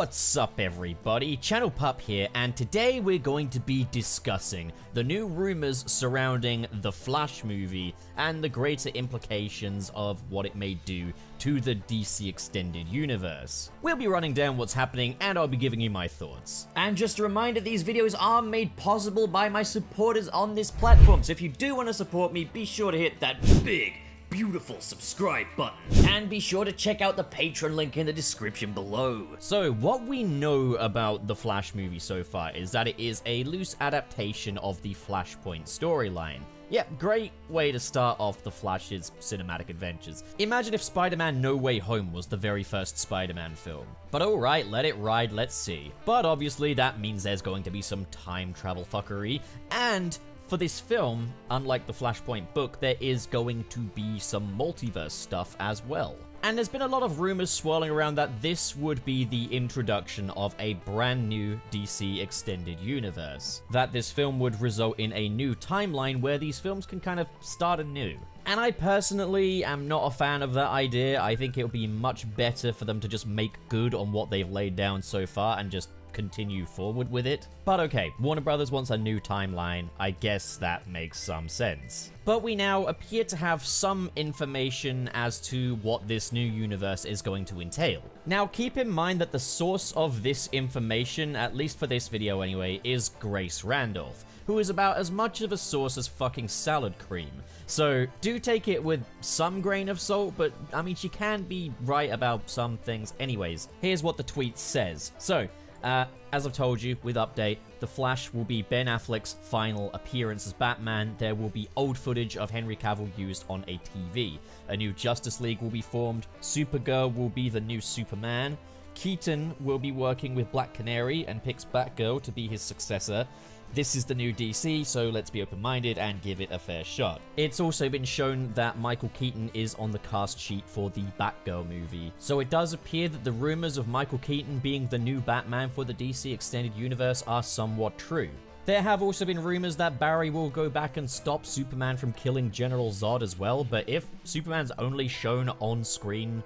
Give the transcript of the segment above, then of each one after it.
What's up everybody, Channel Pup here, and today we're going to be discussing the new rumors surrounding the Flash movie and the greater implications of what it may do to the DC Extended Universe. We'll be running down what's happening and I'll be giving you my thoughts. And just a reminder, these videos are made possible by my supporters on this platform, so if you do want to support me, be sure to hit that big, beautiful subscribe button. And be sure to check out the Patreon link in the description below. So, what we know about the Flash movie so far is that it is a loose adaptation of the Flashpoint storyline. Yeah, great way to start off the Flash's cinematic adventures. Imagine if Spider-Man No Way Home was the very first Spider-Man film. But alright, let it ride, let's see. But obviously that means there's going to be some time travel fuckery, and for this film, unlike the Flashpoint book, there is going to be some multiverse stuff as well. And there's been a lot of rumors swirling around that this would be the introduction of a brand new DC Extended Universe. That this film would result in a new timeline where these films can kind of start anew. And I personally am not a fan of that idea. I think it would be much better for them to just make good on what they've laid down so far and just continue forward with it. But okay, Warner Brothers wants a new timeline. I guess that makes some sense. But we now appear to have some information as to what this new universe is going to entail. Now, keep in mind that the source of this information, at least for this video anyway, is Grace Randolph, who is about as much of a source as fucking salad cream. So do take it with some grain of salt, but I mean, she can be right about some things anyways. Here's what the tweet says. So, as I've told you, with update, The Flash will be Ben Affleck's final appearance as Batman. There will be old footage of Henry Cavill used on a TV. A new Justice League will be formed. Supergirl will be the new Superman. Keaton will be working with Black Canary and picks Batgirl to be his successor. This is the new DC, so let's be open-minded and give it a fair shot. It's also been shown that Michael Keaton is on the cast sheet for the Batgirl movie. So it does appear that the rumors of Michael Keaton being the new Batman for the DC Extended Universe are somewhat true. There have also been rumors that Barry will go back and stop Superman from killing General Zod as well, but if Superman's only shown on screen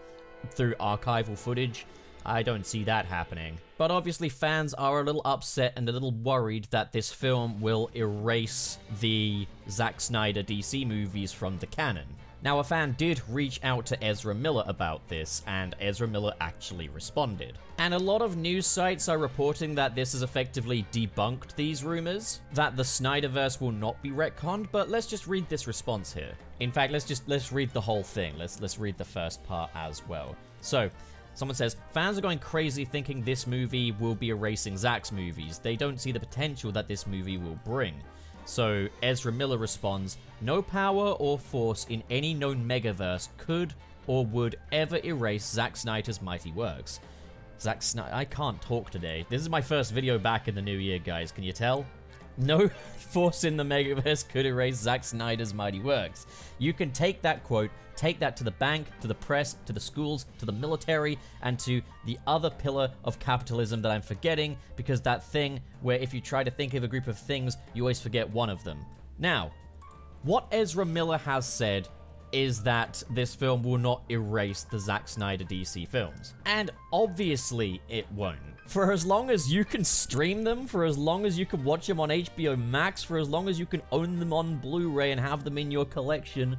through archival footage, I don't see that happening. But obviously fans are a little upset and a little worried that this film will erase the Zack Snyder DC movies from the canon. Now, a fan did reach out to Ezra Miller about this, and Ezra Miller actually responded. And a lot of news sites are reporting that this has effectively debunked these rumors, that the Snyderverse will not be retconned, but let's just read this response here. In fact, let's read the whole thing. Let's read the first part as well. So, someone says, fans are going crazy thinking this movie will be erasing Zack's movies. They don't see the potential that this movie will bring. So Ezra Miller responds, no power or force in any known megaverse could or would ever erase Zack Snyder's mighty works. Zack Snyder, I can't talk today. This is my first video back in the new year, guys. Can you tell? No force in the megaverse could erase Zack Snyder's mighty works. You can take that quote, take that to the bank, to the press, to the schools, to the military, and to the other pillar of capitalism that I'm forgetting, because that thing where if you try to think of a group of things, you always forget one of them. Now, what Ezra Miller has said is that this film will not erase the Zack Snyder DC films. And obviously it won't. For as long as you can stream them, for as long as you can watch them on HBO Max, for as long as you can own them on Blu-ray and have them in your collection,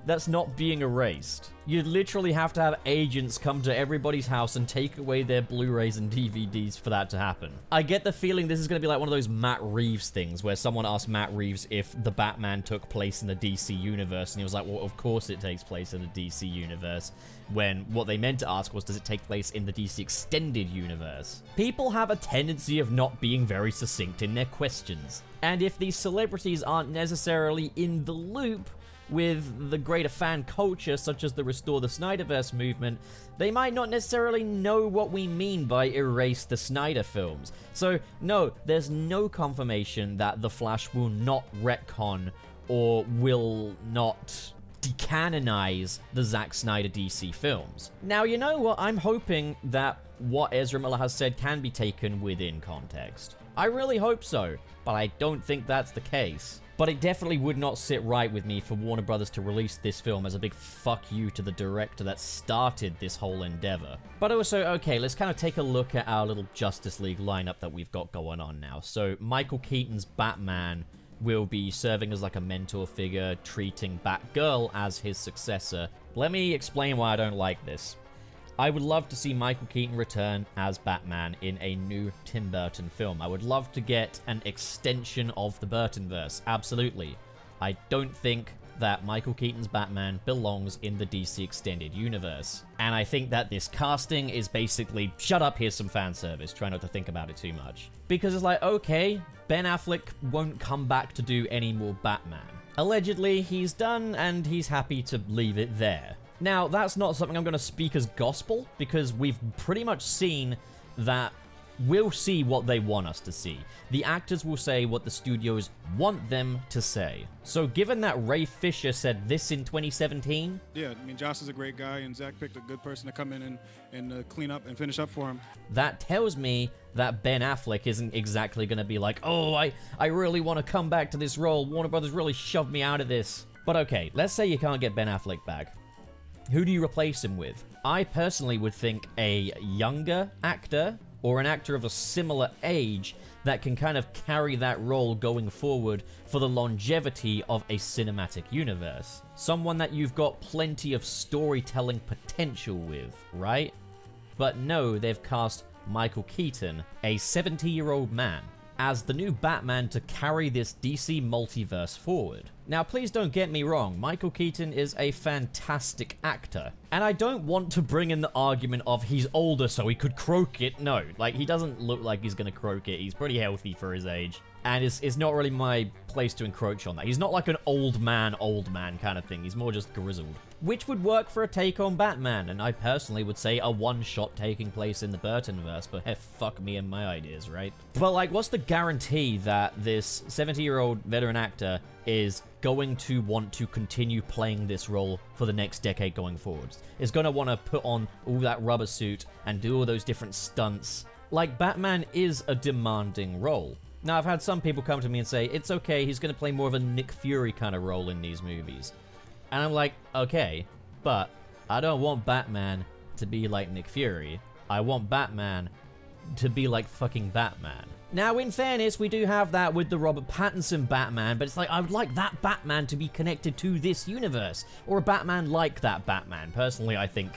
that's not being erased. You'd literally have to have agents come to everybody's house and take away their Blu-rays and DVDs for that to happen. I get the feeling this is going to be like one of those Matt Reeves things where someone asked Matt Reeves if the Batman took place in the DC universe, and he was like, well, of course it takes place in the DC universe, when what they meant to ask was, does it take place in the DC Extended Universe? People have a tendency of not being very succinct in their questions. And if these celebrities aren't necessarily in the loop with the greater fan culture, such as the Restore the Snyderverse movement, they might not necessarily know what we mean by erase the Snyder films. So no, there's no confirmation that The Flash will not retcon or will not decanonize the Zack Snyder DC films. Now, you know what? I'm hoping that what Ezra Miller has said can be taken within context. I really hope so, but I don't think that's the case. But it definitely would not sit right with me for Warner Brothers to release this film as a big fuck you to the director that started this whole endeavor. But also, okay, let's kind of take a look at our little Justice League lineup that we've got going on now. So Michael Keaton's Batman will be serving as like a mentor figure, treating Batgirl as his successor. Let me explain why I don't like this. I would love to see Michael Keaton return as Batman in a new Tim Burton film. I would love to get an extension of the Burtonverse, absolutely. I don't think that Michael Keaton's Batman belongs in the DC Extended Universe. And I think that this casting is basically, shut up, here's some fan service, try not to think about it too much. Because it's like, okay, Ben Affleck won't come back to do any more Batman. Allegedly, he's done, and he's happy to leave it there. Now, that's not something I'm going to speak as gospel, because we've pretty much seen that we'll see what they want us to see. The actors will say what the studios want them to say. So given that Ray Fisher said this in 2017... Yeah, I mean, Josh is a great guy, and Zach picked a good person to come in and clean up and finish up for him. That tells me that Ben Affleck isn't exactly going to be like, oh, I really want to come back to this role. Warner Brothers really shoved me out of this. But okay, let's say you can't get Ben Affleck back. Who do you replace him with? I personally would think a younger actor or an actor of a similar age that can kind of carry that role going forward for the longevity of a cinematic universe. Someone that you've got plenty of storytelling potential with, right? But no, they've cast Michael Keaton, a 70-year-old man, as the new Batman to carry this DC multiverse forward. Now, please don't get me wrong, Michael Keaton is a fantastic actor. And I don't want to bring in the argument of he's older so he could croak it. No, like, he doesn't look like he's gonna croak it. He's pretty healthy for his age. And it's not really my place to encroach on that. He's not like an old man kind of thing. He's more just grizzled. Which would work for a take on Batman, and I personally would say a one-shot taking place in the Burtonverse, but hey, fuck me and my ideas, right? But like, what's the guarantee that this 70-year-old veteran actor is going to want to continue playing this role for the next decade going forwards? Is going to want to put on all that rubber suit and do all those different stunts? Like, Batman is a demanding role. Now, I've had some people come to me and say, it's okay, he's going to play more of a Nick Fury kind of role in these movies. And I'm like, okay, but I don't want Batman to be like Nick Fury. I want Batman to be like fucking Batman. Now, in fairness, we do have that with the Robert Pattinson Batman, but it's like, I would like that Batman to be connected to this universe, or a Batman like that Batman. Personally, I think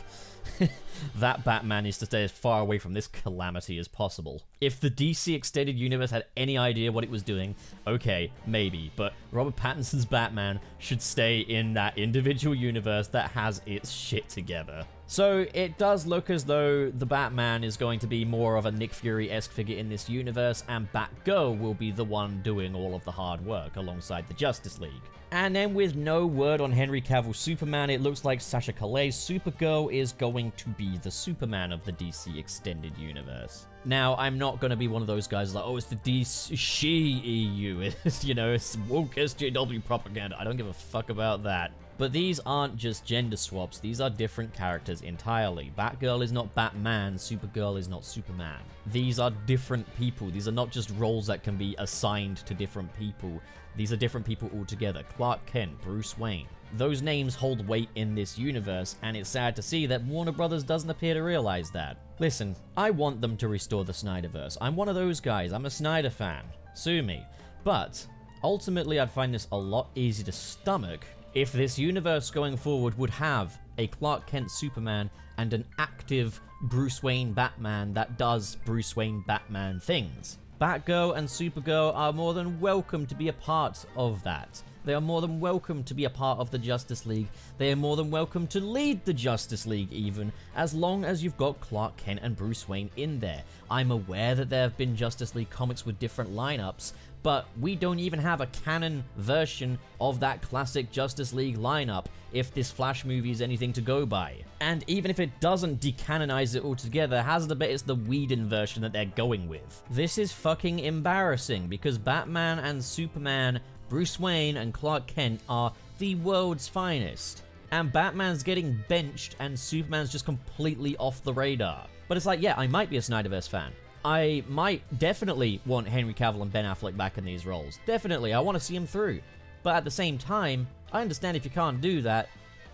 that Batman is to stay as far away from this calamity as possible. If the DC Extended Universe had any idea what it was doing, okay, maybe, but Robert Pattinson's Batman should stay in that individual universe that has its shit together. So it does look as though the Batman is going to be more of a Nick Fury-esque figure in this universe, and Batgirl will be the one doing all of the hard work alongside the Justice League. And then with no word on Henry Cavill's Superman, it looks like Sasha Calle's Supergirl is going to be the Superman of the DC Extended Universe. Now, I'm not going to be one of those guys like, oh, it's the DCEU, it's, you know, it's woke SJW propaganda. I don't give a fuck about that. But these aren't just gender swaps, these are different characters entirely. Batgirl is not Batman, Supergirl is not Superman. These are different people, these are not just roles that can be assigned to different people. These are different people altogether. Clark Kent, Bruce Wayne. Those names hold weight in this universe, and it's sad to see that Warner Brothers doesn't appear to realize that. Listen, I want them to restore the Snyderverse. I'm one of those guys, I'm a Snyder fan. Sue me. But, ultimately I'd find this a lot easier to stomach if this universe going forward would have a Clark Kent Superman and an active Bruce Wayne Batman that does Bruce Wayne Batman things. Batgirl and Supergirl are more than welcome to be a part of that. They are more than welcome to be a part of the Justice League. They are more than welcome to lead the Justice League even, as long as you've got Clark Kent and Bruce Wayne in there. I'm aware that there have been Justice League comics with different lineups, but we don't even have a canon version of that classic Justice League lineup if this Flash movie is anything to go by. And even if it doesn't decanonize it altogether, hazard a bet it's the Whedon version that they're going with. This is fucking embarrassing, because Batman and Superman, Bruce Wayne and Clark Kent are the world's finest. And Batman's getting benched and Superman's just completely off the radar. But it's like, yeah, I might be a Snyderverse fan. I might definitely want Henry Cavill and Ben Affleck back in these roles. Definitely, I want to see them through. But at the same time, I understand if you can't do that,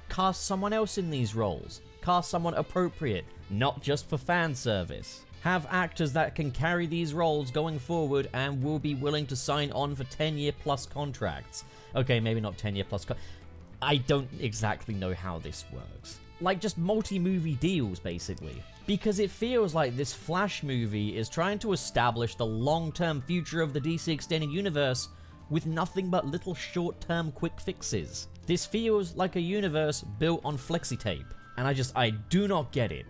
cast someone else in these roles. Cast someone appropriate, not just for fan service. Have actors that can carry these roles going forward and will be willing to sign on for 10-year plus contracts. Okay, maybe not 10-year plus I don't exactly know how this works. Like, just multi-movie deals, basically. Because it feels like this Flash movie is trying to establish the long-term future of the DC Extended Universe with nothing but little short-term quick fixes. This feels like a universe built on flexi-tape. And I do not get it.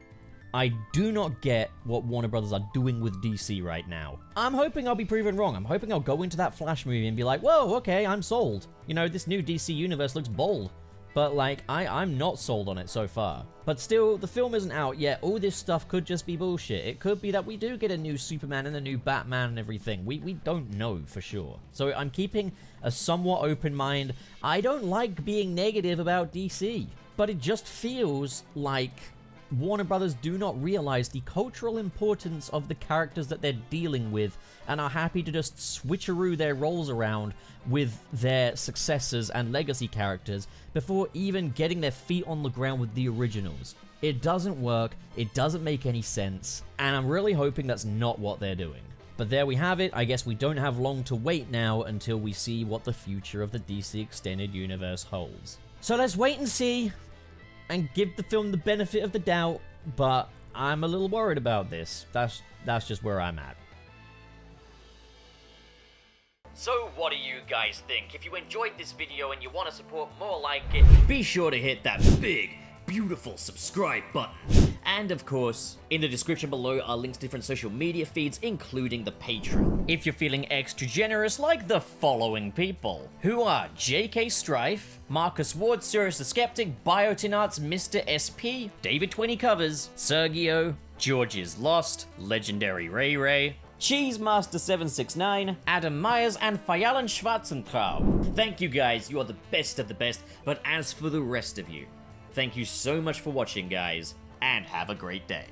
I do not get what Warner Brothers are doing with DC right now. I'm hoping I'll be proven wrong. I'm hoping I'll go into that Flash movie and be like, whoa, okay, I'm sold. You know, this new DC universe looks bold. But, like, I'm not sold on it so far. But still, the film isn't out yet. All this stuff could just be bullshit. It could be that we do get a new Superman and a new Batman and everything. We don't know for sure. So I'm keeping a somewhat open mind. I don't like being negative about DC. But it just feels like Warner Brothers do not realize the cultural importance of the characters that they're dealing with and are happy to just switcheroo their roles around with their successors and legacy characters before even getting their feet on the ground with the originals. It doesn't work, it doesn't make any sense, and I'm really hoping that's not what they're doing. But there we have it. I guess we don't have long to wait now until we see what the future of the DC Extended Universe holds. So let's wait and see and give the film the benefit of the doubt, but I'm a little worried about this. That's just where I'm at. So what do you guys think? If you enjoyed this video and you want to support more like it, be sure to hit that big, beautiful subscribe button. And of course, in the description below are links to different social media feeds, including the Patreon. If you're feeling extra generous, like the following people, who are JK Strife, Marcus Ward, Sirius the Skeptic, Biotin Arts, Mr. SP, David 20 Covers, Sergio, George is Lost, Legendary Ray Ray, Cheesemaster769, Adam Myers, and Fayalan Schwarzentraub. Thank you guys, you are the best of the best, but as for the rest of you, thank you so much for watching, guys, and have a great day.